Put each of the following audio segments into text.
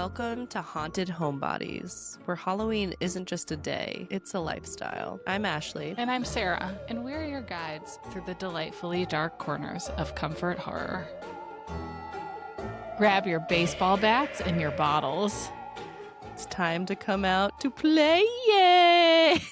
Welcome to Haunted Homebodies, where Halloween isn't just a day, it's a lifestyle. I'm Ashley. And I'm Sarah, and we're your guides through the delightfully dark corners of comfort horror. Grab your baseball bats and your bottles. It's time to come out to play, yay!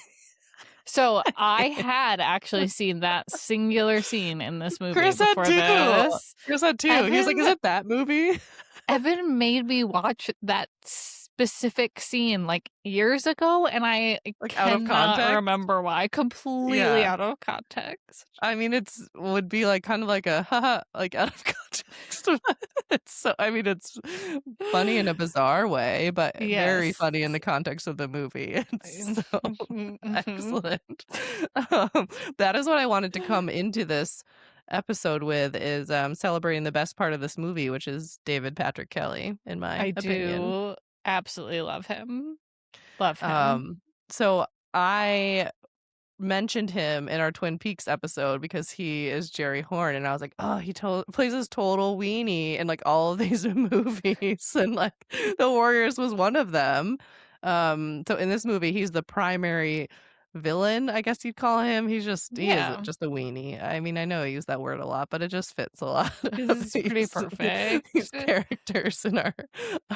So I had actually seen that singular scene in this movie Chris had before too. this. Chris had too. He was like, is it that movie? Evan made me watch that specific scene like years ago, and I Like out of cannot context? remember why. Completely out of context. I mean, would be like kind of like a haha, like out of context. It's funny in a bizarre way, but very Yes. funny in the context of the movie. It's so excellent. That is what I wanted to come into this episode with, is celebrating the best part of this movie, which is David Patrick Kelly, in my opinion. Do absolutely love him. Love him. So I mentioned him in our Twin Peaks episode because he is Jerry Horn, and I was like, oh, he plays this total weenie in like all of these movies, and like The Warriors was one of them. So in this movie, he's the primary villain, I guess you'd call him. He is just a weenie. I mean, I know I use that word a lot, but it just fits a lot. This is pretty perfect. These characters in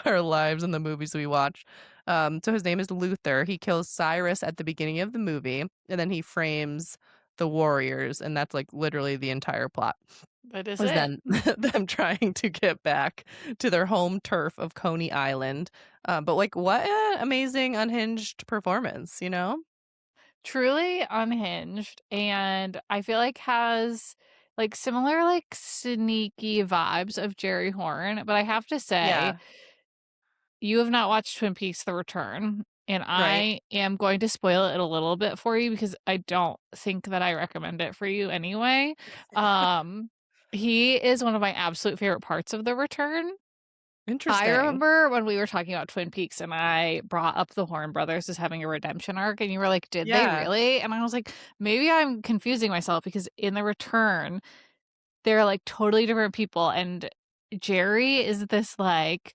our lives and the movies we watch. So his name is Luther. He kills Cyrus at the beginning of the movie, and then he frames the Warriors, and that's like literally the entire plot. That is was it. then them trying to get back to their home turf of Coney Island. But like, what an amazing unhinged performance, you know? Truly unhinged, and I feel like has like similar like sneaky vibes of Jerry Horn, but I have to say, you have not watched Twin Peaks: The Return, and I am going to spoil it a little bit for you because I don't think that I recommend it for you anyway. He is one of my absolute favorite parts of The Return. Interesting. I remember when we were talking about Twin Peaks and I brought up the Horn brothers as having a redemption arc, and you were like, did they really? And I was like, maybe I'm confusing myself, because in The Return, they're like totally different people, and Jerry is this like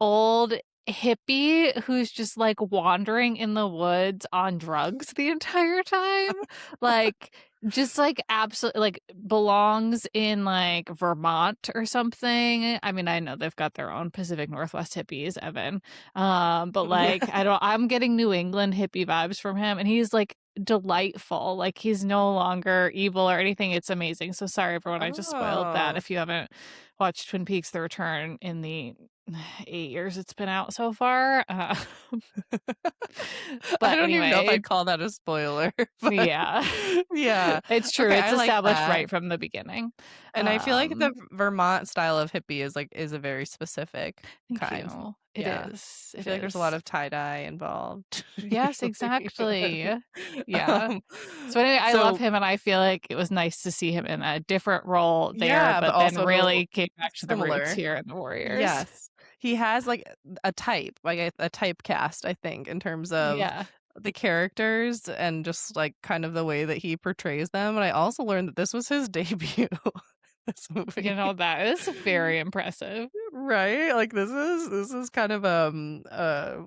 old hippie who's just like wandering in the woods on drugs the entire time. Like just like absolutely like belongs in like Vermont or something. I mean, I know they've got their own Pacific Northwest hippies, Evan. But like I'm getting New England hippie vibes from him, and he's like delightful. Like he's no longer evil or anything. It's amazing. So sorry everyone, I just spoiled that if you haven't watched Twin Peaks: The Return in the 8 years it's been out so far. But I don't even know if I'd call that a spoiler. Yeah, it's true. Okay, it's established right from the beginning, and I feel like the Vermont style of hippie is a very specific kind. It is. I feel like there's a lot of tie-dye involved. Yes, exactly. Yeah. So anyway, I love him, and I feel like it was nice to see him in a different role there, but then really came back to the roots here in the Warriors. Yes. He has like a type, like a typecast, I think, in terms of the characters and just like kind of the way that he portrays them. And I also learned that this was his debut. This movie. You know, that is very impressive. Right? Like this is kind of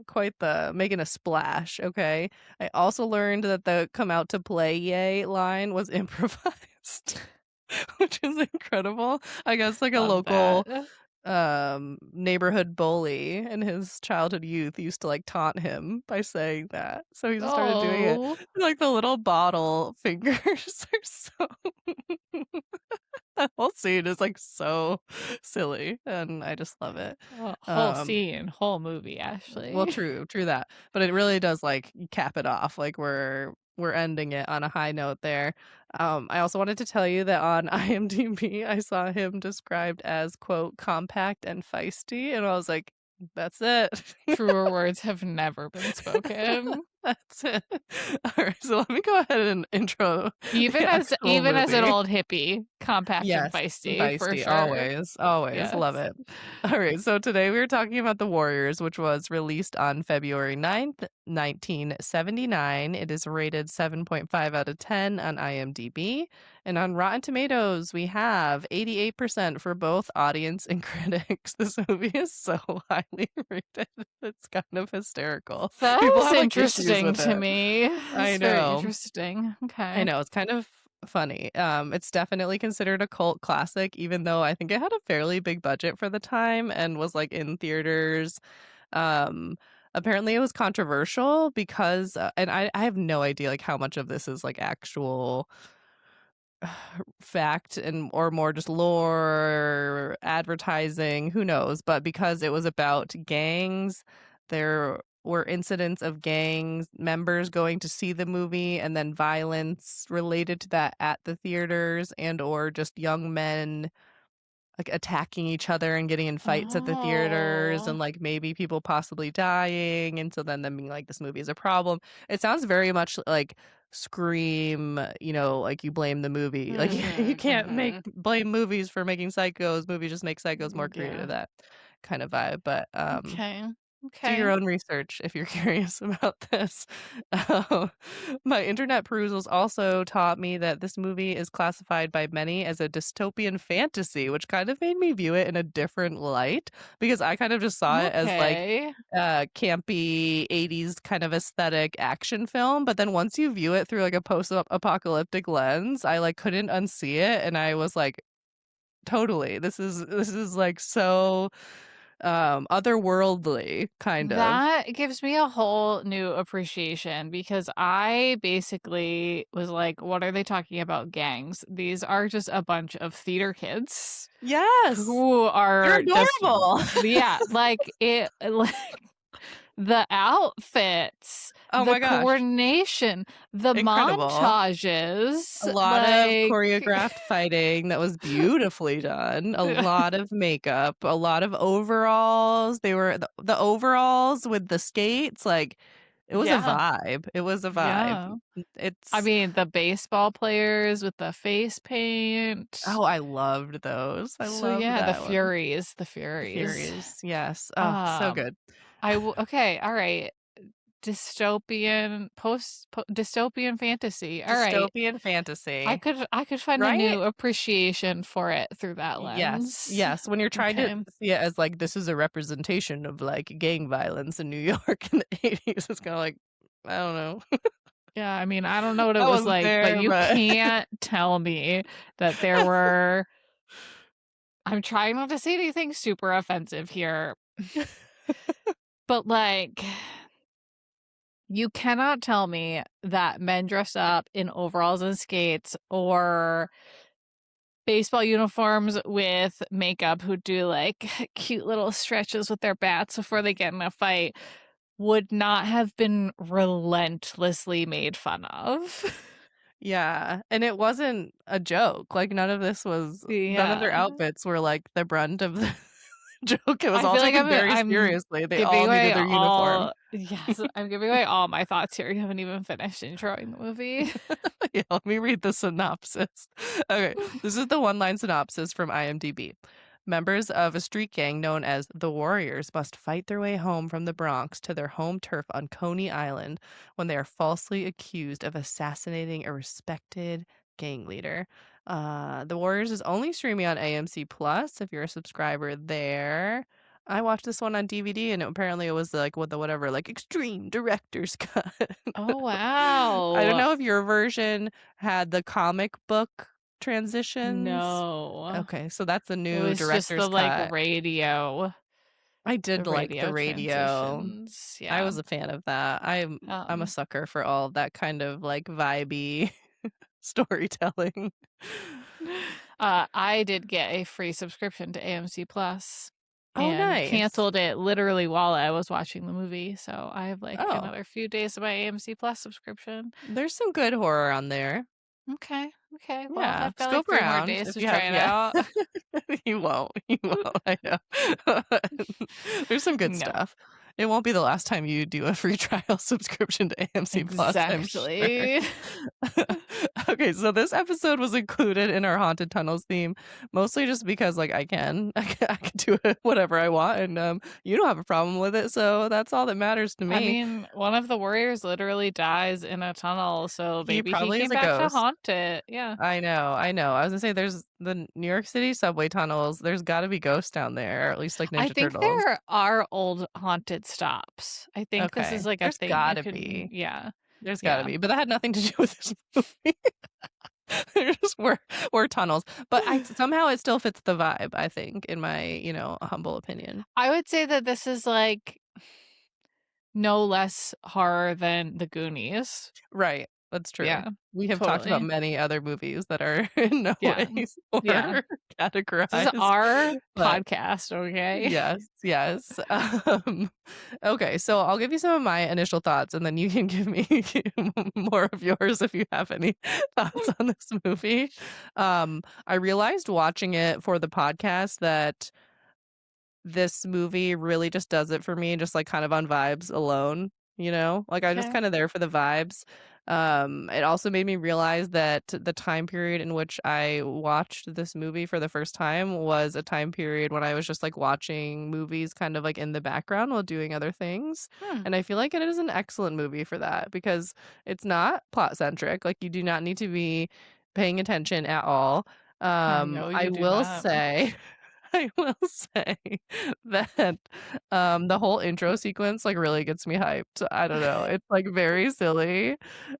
quite the making a splash, okay? I also learned that the come out to play yay line was improvised, which is incredible. I guess like a local neighborhood bully in his childhood youth used to like taunt him by saying that, so he just started doing it. Like the little bottle fingers are so that whole scene is like so silly, and I just love it. Whole scene, whole movie, Ashley. Well, true that, but it really does like cap it off. Like we're ending it on a high note there. I also wanted to tell you that on IMDb, I saw him described as, quote, compact and feisty, and I was like, that's it. Truer words have never been spoken. That's it. All right, so let me go ahead and intro. Even as an old hippie, Compact and Yes, feisty for feisty, sure. always, always, love Yes. it. Alright, so today we were talking about The Warriors, which was released on February 9th, 1979. It is rated 7.5 out of 10 on IMDb, and on Rotten Tomatoes, we have 88% for both audience and critics. This movie is so highly rated, it's kind of hysterical. That People is have, like, issues interesting with to it. me. I It's very know. interesting. I Okay. know, it's kind of funny. It's definitely considered a cult classic, even though I think it had a fairly big budget for the time and was like in theaters. Um, Apparently it was controversial because, and I have no idea like how much of this is like actual fact and or more just lore, advertising, who knows, but because it was about gangs, there were incidents of gangs members going to see the movie and then violence related to that at the theaters and or just young men like attacking each other and getting in fights at the theaters Oh. and like maybe people possibly dying and so then them being like this movie is a problem. It sounds very much like Scream, like you blame the movie. Like you Mhm, can't make mhm. blame movies for making psychos. Movies just make psychos more creative, Yeah. that kind of vibe. But Okay. do your Okay. own research if you're curious about this. Um, my internet perusals also taught me that this movie is classified by many as a dystopian fantasy, which kind of made me view it in a different light because I kind of just saw it as like Okay. campy 80s kind of aesthetic action film. But then once you view it through like a post apocalyptic lens, I like couldn't unsee it. And I was like, totally, this is like so otherworldly kind of. That gives me a whole new appreciation because I basically was like, what are they talking about gangs? These are just a bunch of theater kids Yes. who They're are just, adorable. yeah, like it, like the outfits, Oh the my gosh. coordination, the Incredible. A montages, lot of like, choreographed fighting that was beautifully done, a lot of makeup, a lot of overalls. They were the overalls with the skates, like, it was a yeah, vibe. It was a vibe. yeah. I It's mean, the baseball players with the face paint. Oh, I loved those. I So loved yeah, the that one. Furies, the The Furies. Furies, yes. Oh, so Um, good. okay, all right. Dystopian fantasy. All right. Dystopian fantasy, I could find a right? new appreciation for it through that Yes, lens. yes, when you're trying to Okay. see it as, like, this is a representation of, like, gang violence in New York in the '80s, it's kinda like, I don't know. Yeah, I mean, I don't know what it I was wasn't like, but there, you but can't tell me that there were I'm trying not to say anything super offensive here, but like you cannot tell me that men dress up in overalls and skates or baseball uniforms with makeup who do like cute little stretches with their bats before they get in a fight would not have been relentlessly made fun of. Yeah, and it wasn't a joke, like, none of their Yeah. outfits were, like, the brunt of the joke, it was I all feel like taken very I'm seriously, they giving all away needed their uniform. all yes, I'm giving away all my thoughts here. You haven't even finished introing the movie. Yeah, let me read the synopsis. Okay, this is the one-line synopsis from IMDb. Members of a street gang known as the Warriors must fight their way home from the Bronx to their home turf on Coney Island when they are falsely accused of assassinating a respected gang leader. The Warriors is only streaming on AMC Plus if you're a subscriber there. I watched this one on DVD and apparently it was like with the whatever, like extreme director's cut. Oh, I don't wow. know if your version had the comic book transitions. No. Okay, so that's a It new was just director's cut. I did the like the radio radio. transitions, I yeah. was a fan of that. I'm a Um, sucker for all of that kind of like vibey storytelling. I did get a free subscription to AMC Plus Oh, and nice. canceled it literally while I was watching the movie, so I have, like, Oh, another few days of my AMC Plus subscription. there's some good horror on there. Okay, okay, well, Yeah, I've got, like, scope 3 more around days if to you try have it yeah. out. You won't, I know. There's some good No. stuff. It won't be the last time you do a free trial subscription to AMC Plus, I'm sure. Exactly. Okay, so this episode was included in our Haunted Tunnels theme, mostly just because, like, I can. I can do it whatever I want, and, you don't have a problem with it, so that's all that matters to I me. mean, one of the warriors literally dies in a tunnel, so He maybe he probably is came a back to ghost. haunt it. Yeah. I know, I know. I was gonna say there's the New York City subway tunnels, there's gotta be ghosts down there, or at least like I Ninja think Turtles. there are old haunted stops. I think this is Okay, like a there's thing you gotta can, be. yeah. There's gotta Yeah. be, but that had nothing to do with this movie. There just were tunnels, but I somehow it still fits the vibe, I think, in my, humble opinion. I would say that this is like no less horror than The Goonies. Right, that's true. Yeah, We have talked about totally. many other movies that are in no Yeah. ways Yeah. horror This is categorized, our but podcast, okay? yes, yes. Okay, so I'll give you some of my initial thoughts, and then you can give me more of yours if you have any thoughts on this movie. I realized watching it for the podcast that this movie really just does it for me, just, like, kind of on vibes alone, you know? Like, I'm just Okay. kinda there for the vibes. It also made me realize that the time period in which I watched this movie for the first time was a time period when I was just, like, watching movies kind of, like, in the background while doing other things, Hmm. and I feel like it is an excellent movie for that because it's not plot-centric, like, you do not need to be paying attention at all. No, I you do will not. say I will say that, the whole intro sequence, like, really gets me hyped. I don't know, it's, like, very silly,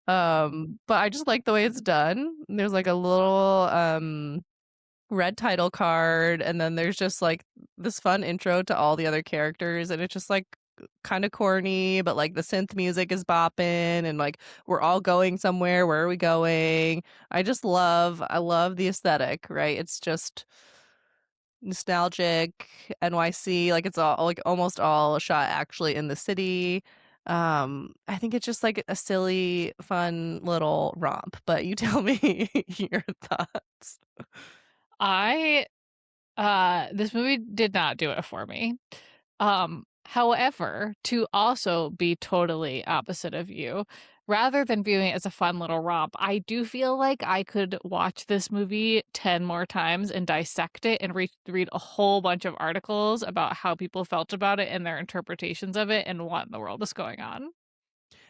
but I just like the way it's done. There's, like, a little, red title card, and then there's just, like, this fun intro to all the other characters, and it's just, like, kinda corny, but, like, the synth music is bopping, and, like, we're all going somewhere. Where are we going? I love the aesthetic, right? It's just nostalgic, NYC, like, it's all like, almost all shot actually in the city. I think it's just, like, a silly, fun little romp, but you tell me your thoughts. I this movie did not do it for me. However, to also be totally opposite of you, rather than viewing it as a fun little romp, I do feel like I could watch this movie 10 more times and dissect it and read a whole bunch of articles about how people felt about it and their interpretations of it and what in the world is going on.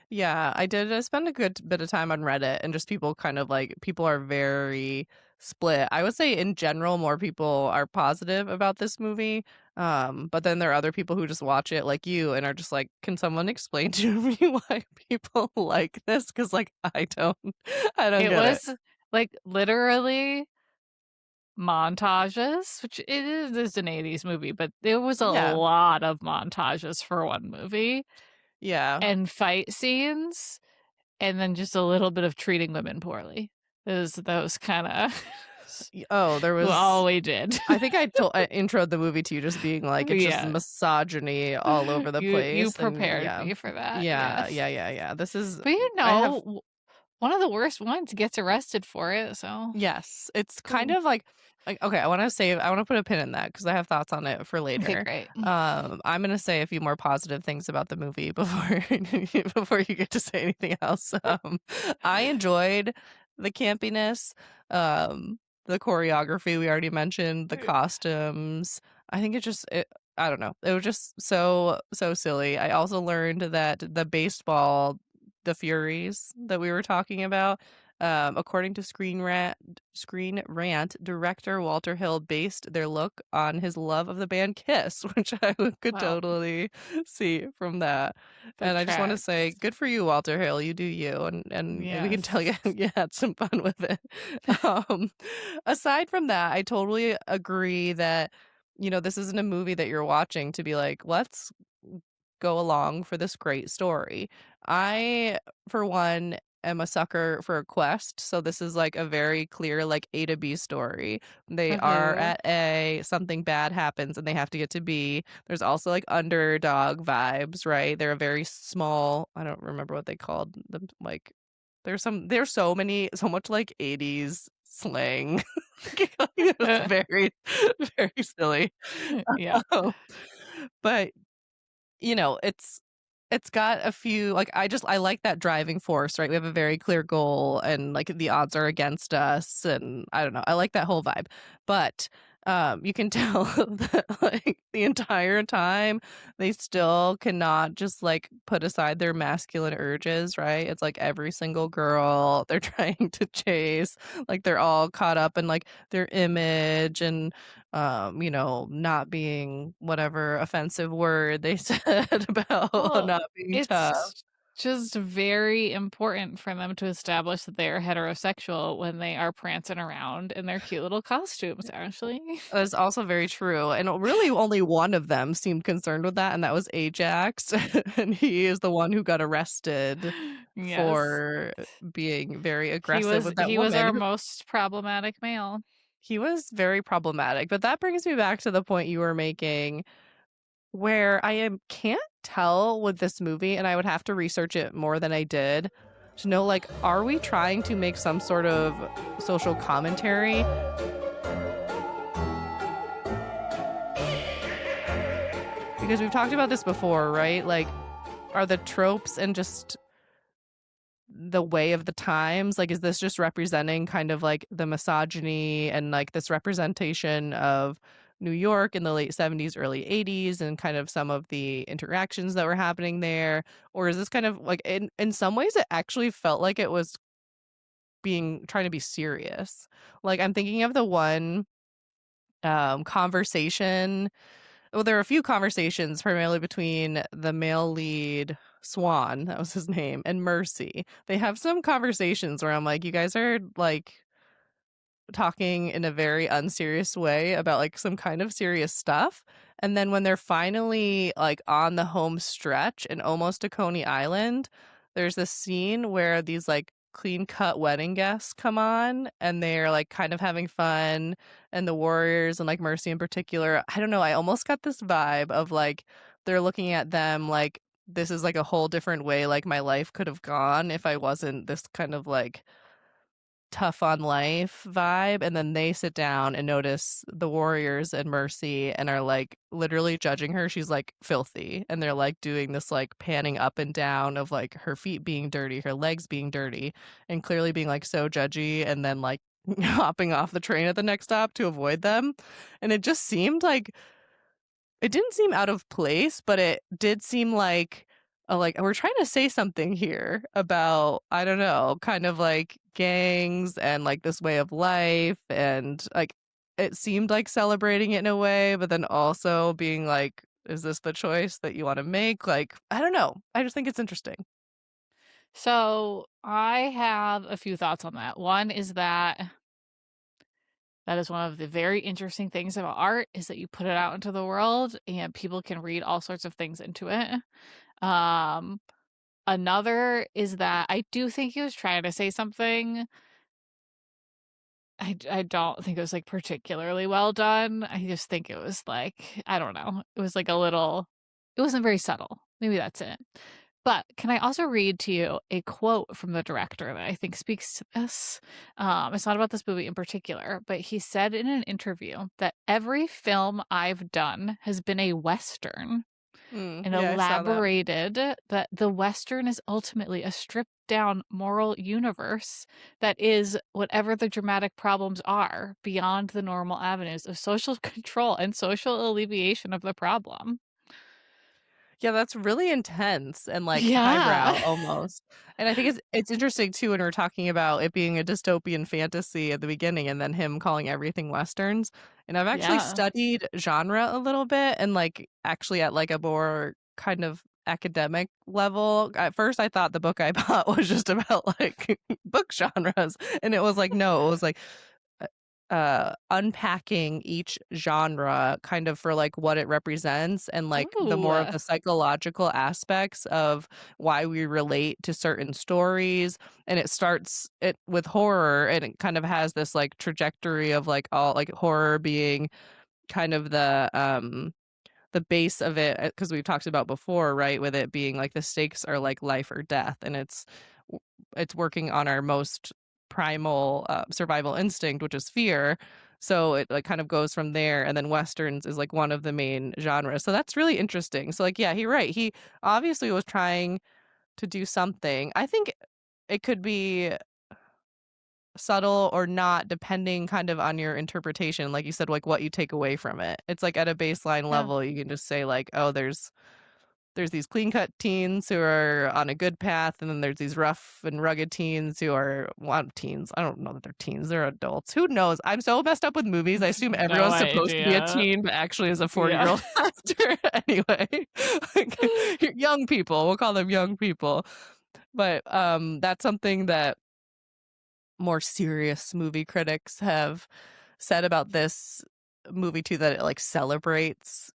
Yeah, I did spend a good bit of time on Reddit and just people kind of like people are very split. I would say in general more people are positive about this movie. But then there are other people who just watch it like you and are just like, can someone explain to me why people like this? Because like I don't It get it. was like literally montages, which it is an 80s movie, but there was a Yeah. lot of montages for one movie, Yeah. and fight scenes, and then just a little bit of treating women poorly. Those kinda Oh, there was all we did. I introed the movie to you just being like, it's just Yeah. misogyny all over the You place, and prepared yeah. me for that, Yeah, yes. yeah, yeah, yeah. This is But, I have one of the worst ones gets arrested for it, so yes, it's kind cool. of like, okay, I wanna put a pin in that because I have thoughts on it for Okay, later. great. I'm gonna say a few more positive things about the movie before before you get to say anything else. I enjoyed the campiness, the choreography we already mentioned, the costumes. I think I don't know. It was just so silly. I also learned that the Furies that we were talking about, according to Screen Rant, director Walter Hill based their look on his love of the band Kiss, which I could Well, totally see from that. that And I just want to say, tracks. good for you, Walter Hill. You do you, and we can tell you Yes. you had some fun with it. Um, Aside from that, I totally agree that this isn't a movie that you're watching to be like, let's go along for this great story. I, for one, am a sucker for a quest, so this is like a very clear like A to B story. They are Mhm. at A, something bad happens and they have to get to B. There's also like underdog vibes, right? They're a very small, I don't remember what they called them, like there's so much like 80s slang. It's very very silly. Yeah. Um, but you know, it's got a few like I like that driving force, right? We have a very clear goal and like the odds are against us and I don't know. I like that whole vibe. But you can tell that like the entire time they still cannot just like put aside their masculine urges, right? It's like every single girl they're trying to chase, like they're all caught up in like their image and you know, not being whatever offensive word they said about Well, not being tough. it's just very important for them to establish that they're heterosexual when they are prancing around in their cute little costumes, Ashley. That's also very true. And really only one of them seemed concerned with that, and that was Ajax. And he is the one who got arrested Yes. for being very He aggressive was with that he was woman. our most problematic male. He was very problematic. But that brings me back to the point you were making where can't tell with this movie, and I would have to research it more than I did to know, like, are we trying to make some sort of social commentary? Because we've talked about this before, right? Like, are the tropes and just the way of the times, like, is this just representing kind of like the misogyny and like this representation of New York in the late 70s, early 80s, and kind of some of the interactions that were happening there? Or is this kind of like in some ways it actually felt like it was being trying to be serious? Like I'm thinking of the one conversation. Well, there are a few conversations primarily between the male lead, Swan, that was his name, and Mercy. They have some conversations where I'm like, you guys are like talking in a very unserious way about like some kind of serious stuff. And then when they're finally like on the home stretch and almost to Coney Island, there's this scene where these like clean cut wedding guests come on and they're like kind of having fun, and the Warriors and like Mercy in particular, I don't know, I almost got this vibe of like they're looking at them like this is like a whole different way like my life could have gone if I wasn't this kind of like tough on life vibe. And then they sit down and notice the Warriors and Mercy and are like literally judging her. She's like filthy, and they're like doing this like panning up and down of like her feet being dirty, her legs being dirty, and clearly being like so judgy, and then like hopping off the train at the next stop to avoid them. And it just seemed like it didn't seem out of place, but it did seem like we're trying to say something here about, I don't know, kind of like gangs and like this way of life, and like it seemed like celebrating it in a way, but then also being like, is this the choice that you want to make? Like, I don't know. I just think it's interesting. So, I have a few thoughts on that. One is that is one of the very interesting things about art is that you put it out into the world and people can read all sorts of things into it. Um, Another is that I do think he was trying to say something. I don't think it was, like, particularly well done. I just think it was, like, I don't know. It was, like, a little it wasn't very subtle. Maybe that's it. But can I also read to you a quote from the director that I think speaks to this? It's not about this movie in particular, but he said in an interview that every film I've done has been a Western, and Yeah, I saw that. elaborated that the Western is ultimately a stripped down moral universe that is whatever the dramatic problems are beyond the normal avenues of social control and social alleviation of the problem. Yeah, that's really intense and, like, Yeah. highbrow almost. And I think it's interesting too when we're talking about it being a dystopian fantasy at the beginning and then him calling everything Westerns. And I've actually Yeah. studied genre a little bit and, like, actually at, like, a more kind of academic level. At first, I thought the book I bought was just about, like, book genres, and it was like, no, it was like unpacking each genre kind of for like what it represents and like the Ooh. more of the psychological aspects of why we relate to certain stories. And it starts it with horror, and it kind of has this like trajectory of like all like horror being kind of the base of it, because we've talked about before, right, with it being like the stakes are like life or death, and it's working on our most primal survival instinct, which is fear. So it, like, kind of goes from there, and then Westerns is, like, one of the main genres. So that's really interesting. So, like, yeah, you're right. He obviously was trying to do something. I think it could be subtle or not depending kind of on your interpretation, like you said, like, what you take away from it. It's like at a baseline Yeah. level, you can just say like, "Oh, there's these clean-cut teens who are on a good path, and then there's these rough and rugged teens who are well, teens. I don't know that they're teens, they're adults. Who knows? I'm so messed up with movies. I assume No everyone's supposed to be a idea. teen, but actually is a Yeah. 40-year-old actor anyway. Like, young people, we'll call them young people. But, that's something that more serious movie critics have said about this movie too, that it, like, celebrates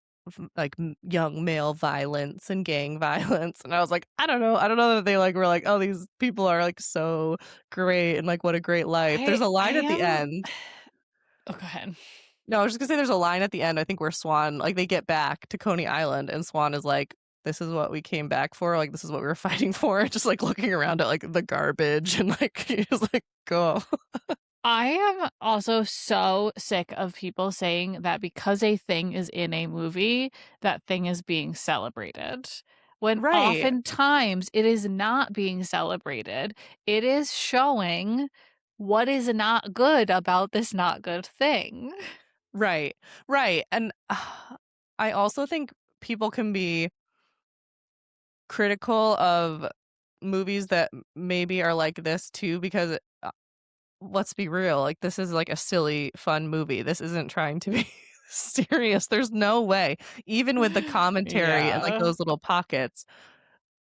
young male violence and gang violence, and I was like, I don't know that they, like, were like, "Oh, these people are, like, so great and, like, what a great life." There's a I line at the am end. Oh, go ahead. No, I was just gonna say there's a line at the end, I think, where Swan, like, they get back to Coney Island, and Swan is like, "This is what we came back for, like, this is what we were fighting for," just, like, looking around at, like, the garbage and, like, he's like, "Go." I am also so sick of people saying that because a thing is in a movie, that thing is being celebrated. When Right, oftentimes it is not being celebrated. It is showing what is not good about this not good thing. right, right, and I also think people can be critical of movies that maybe are like this too, because let's be real, like, this is, like, a silly, fun movie. This isn't trying to be serious. There's no way. Even with the commentary and, like, Yeah. those little pockets,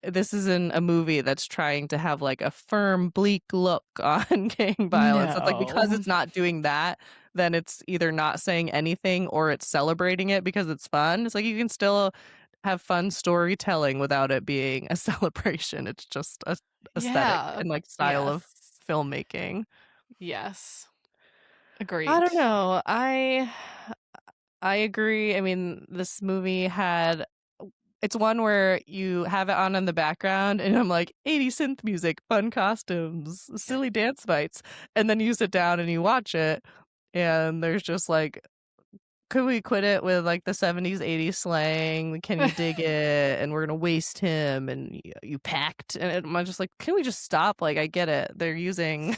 this isn't a movie that's trying to have, like, a firm, bleak look on gang violence. It's like, because No. it's not doing that, then it's either not saying anything or it's celebrating it because it's fun. It's like you can still have fun storytelling without it being a celebration. It's just a aesthetic Yeah. and, like, style of Yes. filmmaking. Yes. I Agreed. don't know. I agree. I mean, this movie had it's one where you have it on in the background and I'm like, 80 synth music, fun costumes, silly dance bites. And then you sit down and you watch it and there's just like, could we quit it with like the 70s, 80s slang? Can you dig it? And we're gonna waste him and you packed. And I'm just like, can we just stop? Like, I get it. They're using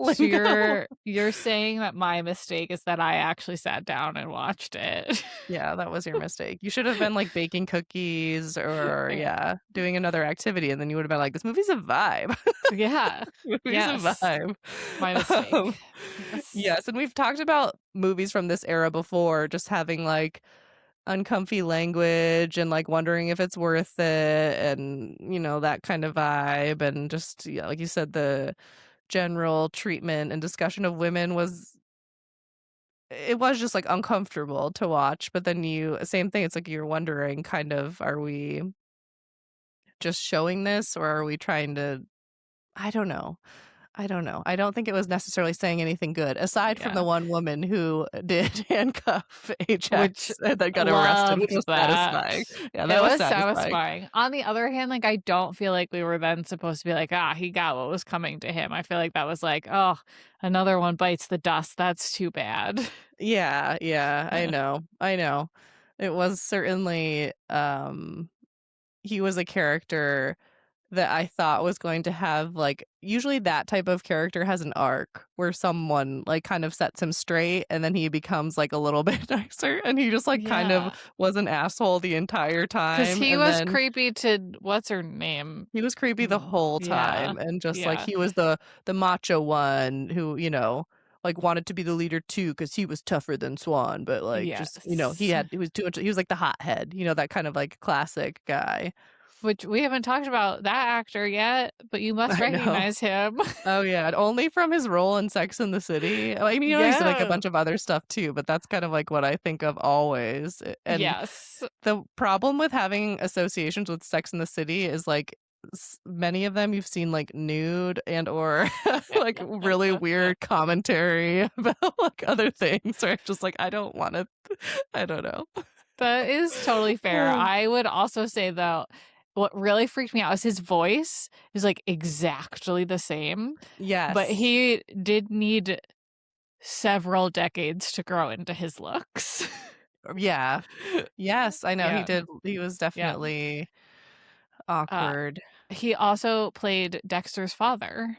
So lingo. you're saying that my mistake is that I actually sat down and watched it. Yeah, that was your mistake. You should have been, like, baking cookies or, Yeah. yeah, doing another activity, and then you would've been like, "This movie's a vibe. Yeah. Movie's a Yes. vibe." My Um, mistake. Yes. yes, and we've talked about movies from this era before, just having, like, uncomfy language and, like, wondering if it's worth it and, that kind of vibe, and just, yeah, like you said, the general treatment and discussion of women it was just, like, uncomfortable to watch, but then same thing, it's like you're wondering kind of, are we just showing this or are we trying to I don't know. I don't know. I don't think it was necessarily saying anything good, aside from the Yeah. one woman who did handcuff Which Ajax and then got arrested, which loved was that. satisfying. Yeah, It that was was satisfying. satisfying. On the other hand, like, I don't feel like we were then supposed to be like, "Ah, he got what was coming to him." I feel like that was like, "Oh, another one bites the dust. That's too bad." Yeah, yeah, I know. I know. It was certainly, he was a character that I thought was going to have, like usually that type of character has an arc where someone, like, kind of sets him straight and then he becomes, like, a little bit nicer, and he just, like, kind of Yeah. was an asshole the entire 'Cause time, he and was then creepy to what's her name? he was creepy the whole Yeah. time, and just, like, Yeah. he was the macho one who, like, wanted to be the leader too because he was tougher than Swan, but, like, just, Yes. he was too much he was, like, the hothead, that kind of, like, classic guy. Which we haven't talked about that actor yet, but you must I know. recognize him. Oh, yeah, and only from his role in Sex and the City. I mean, he's in, like, a Yeah. bunch of other stuff too, but that's kind of, like, what I think of always, and Yes. the problem with having associations with Sex and the City is, like, many of them you've seen, like, nude and or, like, really weird commentary about, like, other things where it's just like, I don't wanna I don't know. That is totally fair. I would also say, though, what really freaked me out is his voice is, like, exactly the same, but Yes. he did need several decades to grow into his looks. Yeah. Yes, I know he Yeah. did. He was Yeah. definitely Uh, awkward. he also played Dexter's father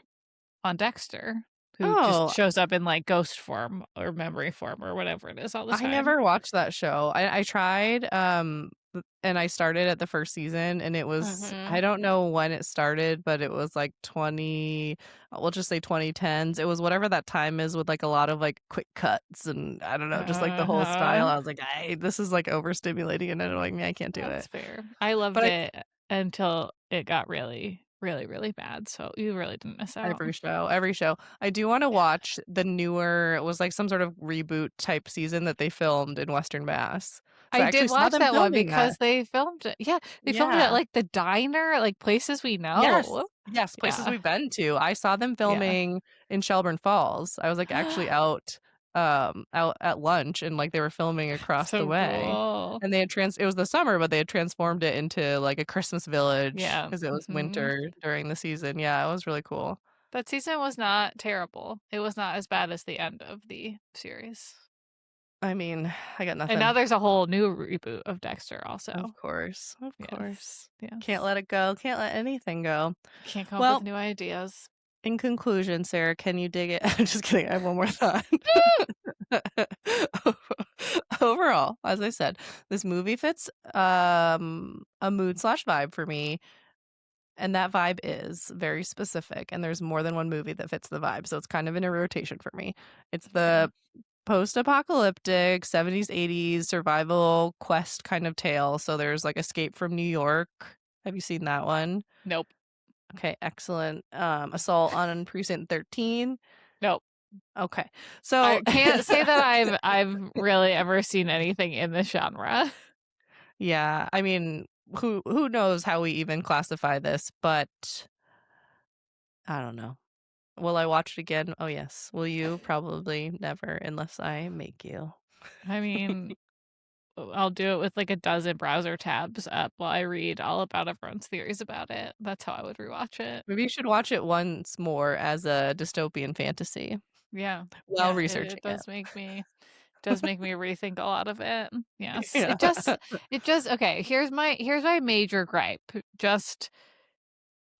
on Dexter, who just Oh, shows up in like ghost form or memory form or whatever it is all the I time. never watched that show. I tried, and I started at the first season, and it was I Mhm. don't know when it started, but it was like we'll just say 2010s. It was whatever that time is with like a lot of like quick cuts and I don't know, just like the whole style. Uh-huh. I was like, this is like overstimulating and annoying me. I can't do That's it. fair. I loved But it until it got really, really, really bad. So you really didn't miss out. every show. I do want to Yeah. watch the newer, it was like some sort of reboot type season that they filmed in Western Mass. So I I actually did saw watch them that one filming that. because they filmed it. Yeah, they filmed it at Yeah. like the diner, like places we Yes. know. Yes, places Yeah. we've been to. I saw them Yeah. filming in Shelburne Falls. I was, like, actually out at lunch, and, like, they were filming across the So way, cool. and they had it was the summer, but they had transformed it into, like, a Christmas village Yeah. because it was Mhm. winter during the season. Yeah, it was really cool. That season was not terrible. It was not as bad as the end of the series. I mean, I got And now nothing. there's a whole new reboot of Dexter Of also. course, of Yes. course. Can't Yes. let it go, can't let anything go. Can't come up with Well, new ideas. in conclusion, Sarah, can you dig it? I'm just kidding, I have one more thought. Overall, as I said, this movie fits a mood/vibe for me, and that vibe is very specific, and there's more than one movie that fits the vibe, so it's kind of in a rotation for me. It's Fair. the post-apocalyptic 70s, 80s survival quest kind of tale. So there's like Escape from New York. Have you seen that one? Nope. Okay, excellent. Assault on Precinct 13. Nope. Okay. So I can't say that I've really ever seen anything in this genre. yeah, I mean, who knows how we even classify this, but I don't know. Will I watch it again? Oh yes. Will you? Probably never unless I make you. I mean, I'll do it with like a dozen browser tabs up while I read all about everyone's theories about it. That's how I would rewatch it. Maybe you should watch it once more as a dystopian fantasy Yeah. while Yeah, it researching it. does make me rethink a lot of it. Yes. Yeah. It just okay, here's my major gripe. Just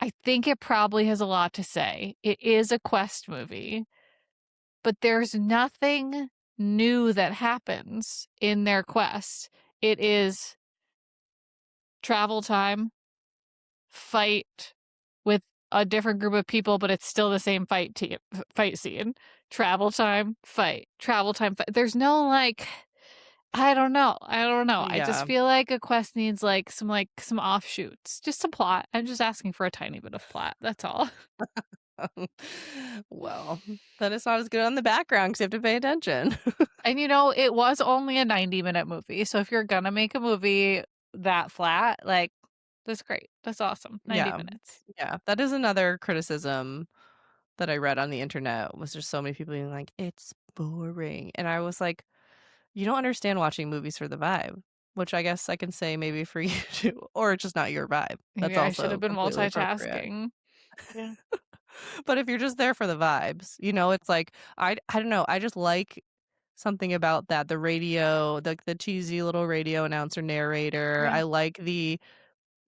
I think it probably has a lot to say. It is a quest movie, but there's nothing new that happens in their quest. It is travel time, fight with a different group of people, but it's still the same fight scene. Travel time, fight. There's no like I don't know. I just Yeah. feel like a quest needs like some offshoots, just some plot. I'm just asking for a tiny bit of plot. That's all. Well, then it's not as good on the background because you have to pay attention. And it was only a 90-minute movie. So if you're gonna make a movie that flat, like that's great. That's awesome. 90 Yeah. minutes. Yeah. That is another criticism that I read on the internet was just so many people being like, it's boring. And I was like, you don't understand watching movies for the vibe, which I guess I can say maybe for you too, or it's just not your vibe. Maybe That's I should have also been completely appropriate. multitasking. Yeah. But if you're just there for the vibes, it's like I don't know, I just like something about that. The radio, the cheesy little radio announcer narrator. Yeah. I like the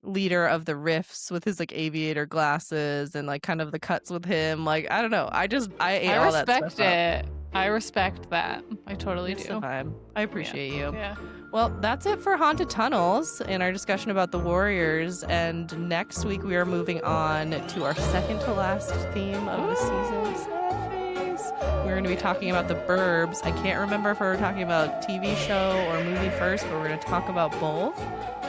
leader of the riffs with his like aviator glasses and like kind of the cuts with him. Like I don't know. I ate I all that stuff respect up. it. I respect that. I totally It's the do. vibe. I Yeah. appreciate you. Yeah. Well, that's it for Haunted Tunnels and our discussion about the Warriors. And next week we are moving on to our second to last theme of the season. Sad face. We're going to be talking about the Burbs. I can't remember if we were talking about TV show or movie first, but we're going to talk about both.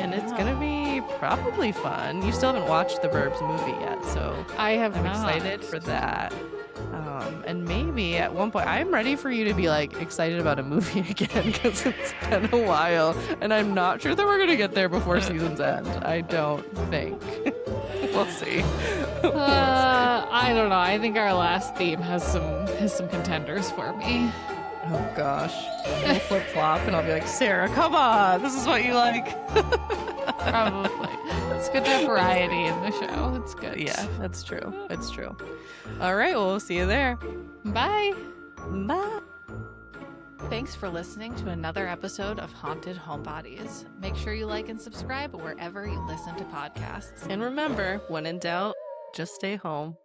And it's going to be probably fun. You still haven't watched the Burbs movie yet, so I have I'm not. excited for that. And maybe at one point, I'm ready for you to be like excited about a movie again because it's been a while, and I'm not sure that we're gonna get there before season's end. I don't think. We'll see. I don't know. I think our last theme has some contenders for me. Oh gosh, we'll flip flop, and I'll be like, Sarah, come on, this is what you like. Probably. It's good to have variety in the show. It's good. Yeah, that's true. It's true. All right, well, we'll see you there. Bye. Bye. Thanks for listening to another episode of Haunted Homebodies. Make sure you like and subscribe wherever you listen to podcasts. And remember, when in doubt, just stay home.